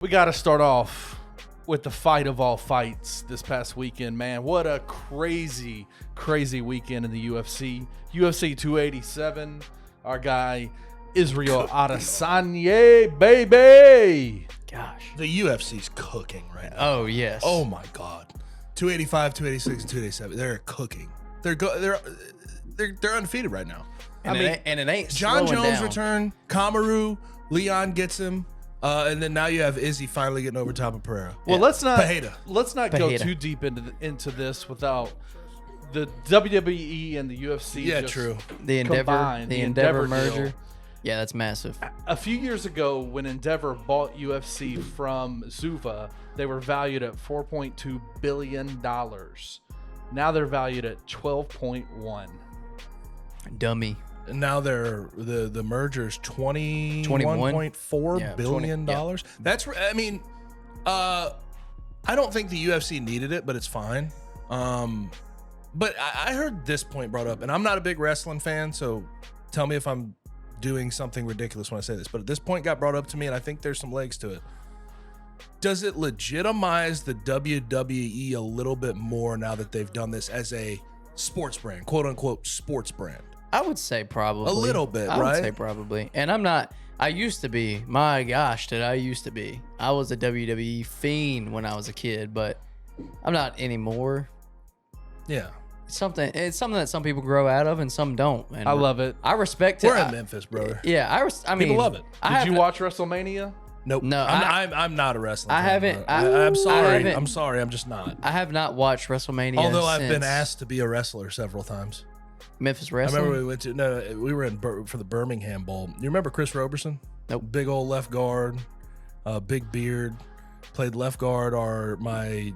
We got to start off with the fight of all fights this past weekend, man. What a crazy, crazy weekend in the UFC. UFC 287, our guy Israel Adesanya, baby. Gosh. The UFC's cooking right now. Oh, yes. Oh, my God. 285, 286, and 287. They're cooking. They're undefeated right now. And it ain't John slowing Jones down. returned. Kamaru, Leon gets him. And then now you have Izzy finally getting over top of Pereira. Well, Yeah. let's not go Pajeda. too deep into this without the WWE and the UFC. Yeah, just true. The Endeavor, combined, the Endeavor deal. merger. Yeah, that's massive. A few years ago, when Endeavor bought UFC from Zuva, they were valued at $4.2 billion. Now they're valued at 12.1. Dummy. And now the merger's $21.4 billion. Yeah. That's, I mean, I don't think the UFC needed it, but it's fine. But I heard this point brought up, and I'm not a big wrestling fan, so tell me if I'm doing something ridiculous when I say this. But this point got brought up to me, and I think there's some legs to it. Does it legitimize the WWE a little bit more now that they've done this as a sports brand, quote unquote sports brand? I would say probably. A little bit, I right? would say probably. And I'm not, I used to be, my gosh, did I used to be. I was a WWE fiend when I was a kid, but I'm not anymore. Yeah. It's something that some people grow out of and some don't. And I love it. I respect it. We're in Memphis, brother. Yeah, I mean, People love it. Did you watch WrestleMania? Nope. No, I'm not a wrestling fan. haven't- I'm sorry. haven't- I'm sorry. I'm just not. I have not watched WrestleMania. Although I've been since asked to be a wrestler several times. Memphis I Wrestling. remember we were in for the Birmingham Bowl. You remember Chris Roberson? Nope. Big old left guard, big beard. Played left guard my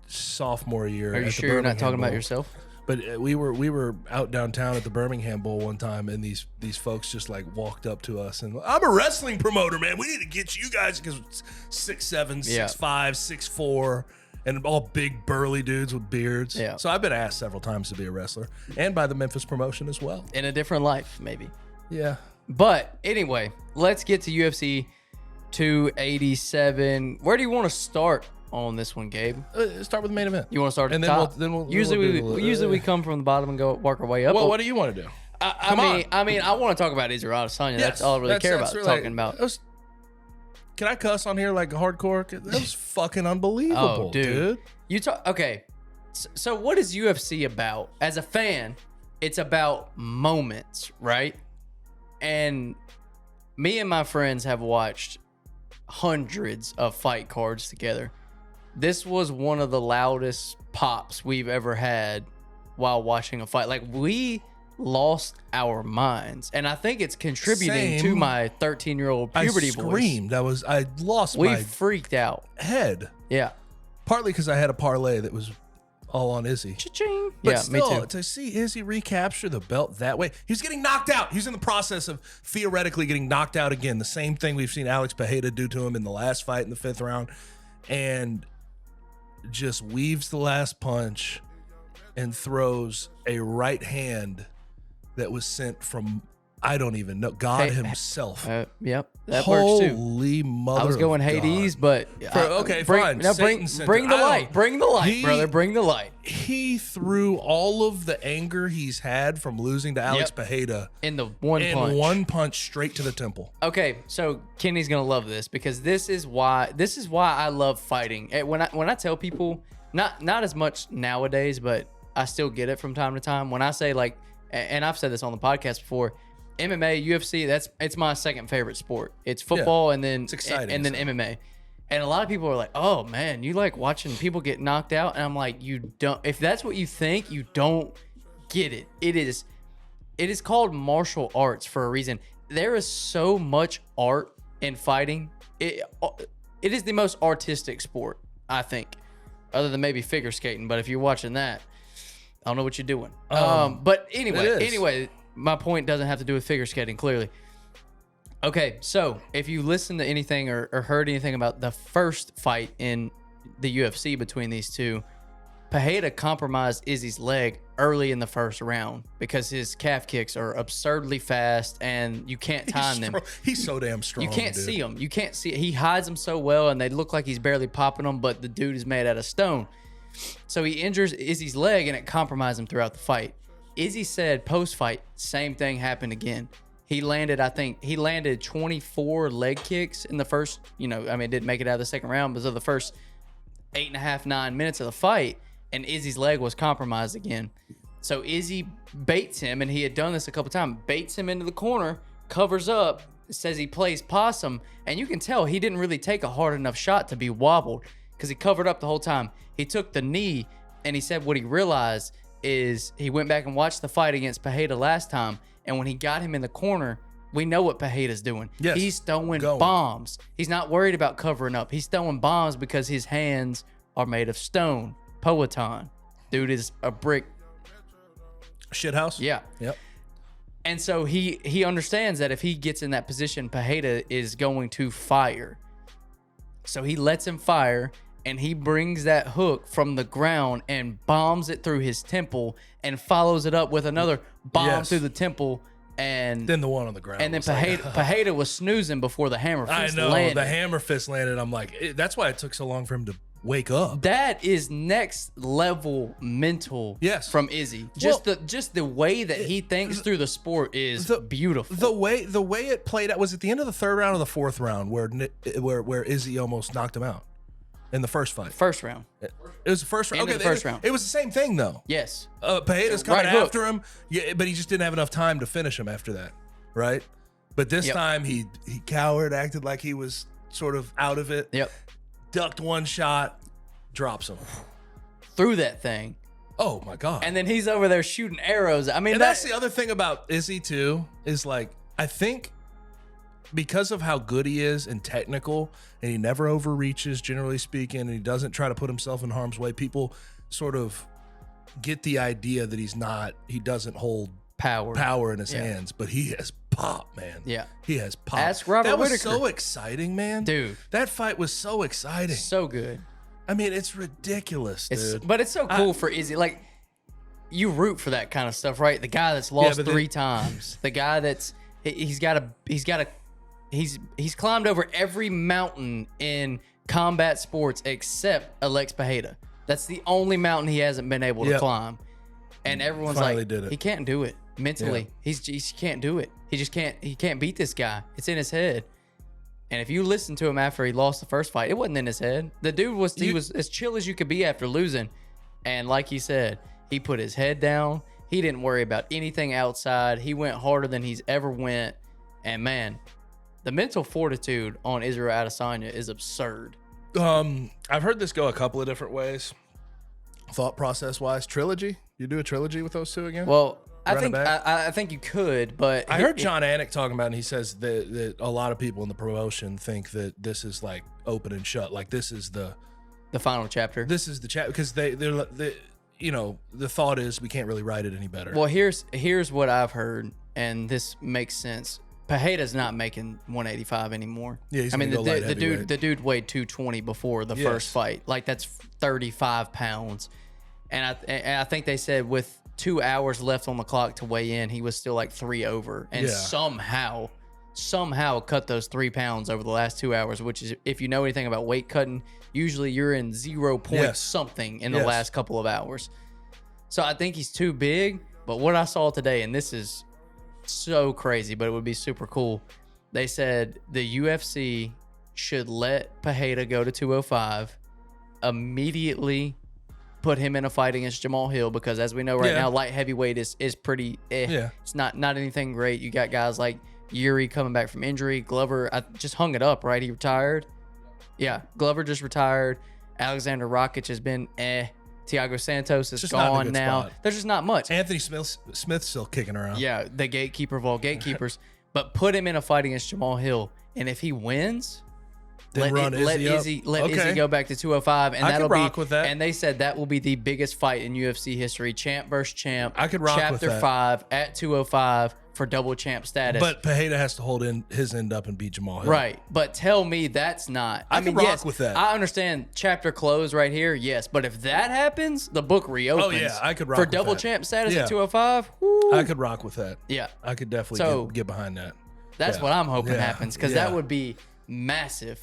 sophomore year. Are you at the sure you're not Birmingham talking about Bowl. yourself? But we were out downtown at the Birmingham Bowl one time, and these folks just like walked up to us and, I'm a wrestling promoter, man. We need to get you guys, because 6'7", Yeah. 6'5", 6'4", and all big burly dudes with beards. Yeah. So I've been asked several times to be a wrestler, and by the Memphis promotion as well. In a different life, maybe. Yeah. But anyway, let's get to UFC 287. Where do you want to start on this one, Gabe? Start with the main event. You want to start at And the then top? we'll usually do we come from the bottom and work our way up. Well, what do you want to do? I mean, I want to talk about Israel Adesanya. That's all I really care about really- talking about. Can I cuss on here like hardcore? That was fucking unbelievable, Oh, dude. You talk okay. So what is UFC about? As a fan, it's about moments, right? And me and my friends have watched hundreds of fight cards together. This was one of the loudest pops we've ever had while watching a fight. Like, we lost our minds, and I think it's contributing to Same. my 13-year-old puberty I voice. screamed. I lost We my freaked out. head. Yeah. Partly because I had a parlay that was all on Izzy. Cha-ching. But Yeah, still, me too. to see Izzy recapture the belt that way, he was getting knocked out. He was in the process of theoretically getting knocked out again. The same thing we've seen Alex Pajeda do to him in the last fight in the 5th round. And just weaves the last punch and throws a right hand that was sent from, I don't even know, God Hey, himself. Yep, that works too. Holy mother I was going of Hades, God. but fine. No, Satan sent bring it. the I don't- light. Bring the light, He- brother. Bring the light. He threw all of the anger he's had from losing to Alex Pajeda In the one in punch. one punch straight to the temple. Okay, so Kenny's gonna love this because this is why I love fighting. When I tell people, not as much nowadays, but I still get it from time to time. When I say, like, and I've said this on the podcast before, MMA, UFC, it's my second favorite sport. It's football and then exciting, and then so. MMA. And a lot of people are like, "Oh man, you like watching people get knocked out?" And I'm like, "You don't. If that's what you think, you don't get it. It is called martial arts for a reason. There is so much art in fighting. It is the most artistic sport, I think, other than maybe figure skating. But if you're watching that, I don't know what you're doing. But anyway, my point doesn't have to do with figure skating, clearly. Okay, so if you listen to anything or heard anything about the first fight in the UFC between these two, Pereira compromised Izzy's leg early in the first round because his calf kicks are absurdly fast and you can't time them. He's so damn strong. You can't see him. You can't see. He hides them so well, and they look like he's barely popping them, but the dude is made out of stone. So he injures Izzy's leg, and it compromised him throughout the fight. Izzy said post-fight, same thing happened again. He landed 24 leg kicks in the first, didn't make it out of the second round, but the first 8.5, 9 minutes of the fight, and Izzy's leg was compromised again. So Izzy baits him, and he had done this a couple times, baits him into the corner, covers up, says he plays possum, and you can tell he didn't really take a hard enough shot to be wobbled because he covered up the whole time. He took the knee, and he said what he realized is he went back and watched the fight against Pereira last time, and when he got him in the corner, we know what Pereira's doing. Yes. He's throwing bombs. He's not worried about covering up. He's throwing bombs because his hands are made of stone. Poeton. Dude is a brick. Shithouse? Yeah. Yep. And so he understands that if he gets in that position, Pereira is going to fire. So he lets him fire, and he brings that hook from the ground and bombs it through his temple and follows it up with another bomb through the temple. And then the one on the ground. And then Pereira was snoozing before the hammer fist landed. I know. The hammer fist landed. I'm like, that's why it took so long for him to wake up. That is next level mental from Izzy. Just the way that he thinks through the sport is beautiful. The way it played out was at the end of the third round or the fourth round where Izzy almost knocked him out in the first fight. First round. It was the first round. Okay, the first round. It was the same thing though. Yes. Pereira's coming after him. Yeah, but he just didn't have enough time to finish him after that. Right? But this time he cowered, acted like he was sort of out of it. Yep. Ducked one shot, drops him. Through that thing. Oh my God. And then he's over there shooting arrows. I mean, and that's the other thing about Izzy too, is like, I think because of how good he is and technical, and he never overreaches, generally speaking, and he doesn't try to put himself in harm's way, people sort of get the idea that he doesn't hold power in his hands, but he has pop, man. Yeah. He has pop. Ask Robert That was Whitaker. so exciting, man. Dude. That fight was so exciting. So good. I mean, it's ridiculous, dude. But it's so cool for Izzy. Like, you root for that kind of stuff, right? The guy that's lost 3 times. The guy that's he's climbed over every mountain in combat sports except Alex Pereira. That's the only mountain he hasn't been able to climb. And everyone's Finally did it. He can't do it mentally. He can't do it. He can't beat this guy. It's in his head. And if you listen to him after he lost the first fight, it wasn't in his head. The dude was as chill as you could be after losing. And like he said, he put his head down. He didn't worry about anything outside. He went harder than he's ever went. And man, the mental fortitude on Israel Adesanya is absurd. I've heard this go a couple of different ways. Thought process wise, trilogy. You do a trilogy with those two again? Well, I think you could, but I heard John Anik talking about it, and he says that a lot of people in the promotion think that this is like open and shut. Like this is the final chapter. This is the chapter because they're the thought is we can't really write it any better. Well, here's what I've heard, and this makes sense. Pereira's not making 185 anymore. Yeah, he's the dude weighed 220 before the first fight. Like that's 35 pounds, and I think they said with 2 hours left on the clock to weigh in, he was still like 3 over, and somehow cut those 3 pounds over the last 2 hours. Which is, if you know anything about weight cutting, usually you're in 0 point something in the last couple of hours. So I think he's too big. But what I saw today, and this is so crazy, but it would be super cool. They said the UFC should let Pereira go to 205, immediately put him in a fight against Jamal Hill, because as we know right now, light heavyweight is pretty It's not anything great. You got guys like Yuri coming back from injury. Glover just hung it up, right? He retired. Yeah, Glover just retired. Alexander Rakic has been Thiago Santos is gone now. Spot. There's just not much. Anthony Smith's still kicking around. Yeah, the gatekeeper of all gatekeepers. But put him in a fight against Jamal Hill, and if he wins, Then run Izzy up? Okay. Izzy go back to 205, and I could that'll rock be. with that. And they said that will be the biggest fight in UFC history, champ versus champ. I could rock with Chapter that. 5 at 205 for double champ status. But Pereira has to hold his end up and beat Jamal Hill. Right, but tell me that's not. I could rock with that. I understand chapter close right here, yes, but if that happens, the book reopens. Oh, yeah, I could rock for with double that. champ status Yeah. at 205. Woo. I could rock with that. Yeah, I could definitely So- get behind that. that's Yeah. what I'm hoping Yeah. happens because Yeah. that would be massive.